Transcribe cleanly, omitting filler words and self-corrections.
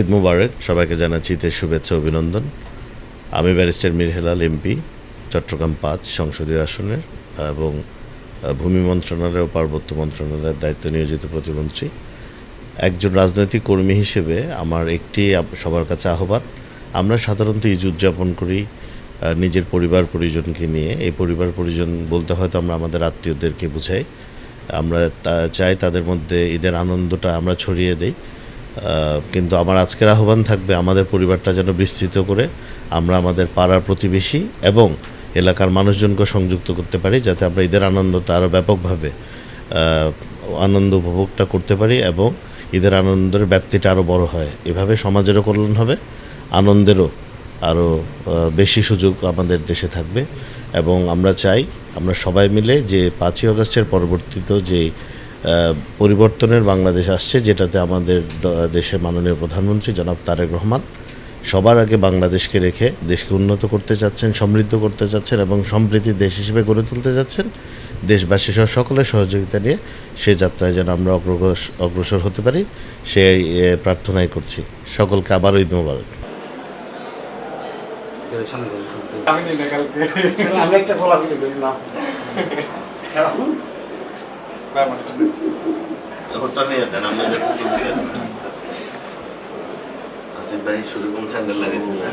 ঈদ মুবারক, সবাইকে জানাচ্ছি ঈদের শুভেচ্ছা অভিনন্দন। আমি ব্যারিস্টার মীর হেলাল এমপি, চট্টগ্রাম ৫ সংসদীয় আসনের এবং ভূমি মন্ত্রণালয় ও পার্বত্য মন্ত্রণালয়ের দায়িত্ব নিয়োজিত প্রতিমন্ত্রী। একজন রাজনৈতিক কর্মী হিসেবে আমার একটি সবার কাছে আহ্বান, আমরা সাধারণত ঈদ উদযাপন করি নিজের পরিবার পরিজনকে নিয়ে। এই পরিবার পরিজন বলতে হয়তো আমরা আমাদের আত্মীয়দেরকে বুঝাই। আমরা চাই তাদের মধ্যে ঈদের আনন্দটা আমরা ছড়িয়ে দেই। কিন্তু আমার আজকের আহ্বান থাকবে আমাদের পরিবারটা যেন বিস্তৃত করে আমরা আমাদের পাড়ার প্রতিবেশী এবং এলাকার মানুষজনকে সংযুক্ত করতে পারি, যাতে আমরা ঈদের আনন্দটা আরও ব্যাপকভাবে আনন্দ উপভোগটা করতে পারি এবং ঈদের আনন্দের ব্যাপ্তিটা আরও বড় হয়। এভাবে সমাজেরও কল্যাণ হবে, আনন্দেরও আরও বেশি সুযোগ আমাদের দেশে থাকবে। এবং আমরা চাই আমরা সবাই মিলে যে ৫ই আগস্টের পরবর্তীতে যে পরিবর্তনের বাংলাদেশ আসছে, যেটাতে আমাদের দেশের মাননীয় প্রধানমন্ত্রী জনাব তারেক রহমান সবার আগে বাংলাদেশকে রেখে দেশকে উন্নত করতে চাচ্ছেন, সমৃদ্ধ করতে চাচ্ছেন এবং সম্প্রীতির দেশ হিসেবে গড়ে তুলতে যাচ্ছেন। দেশবাসী সহ সকলের সহযোগিতা নিয়ে সে যাত্রায় যেন আমরা অগ্রসর হতে পারি, সেই প্রার্থনাই করছি। সকলকে আবারও ঈদ মোবারক। আসিফ ভাই শুরু কোন স্যান্ডেল লাগিয়েছে না?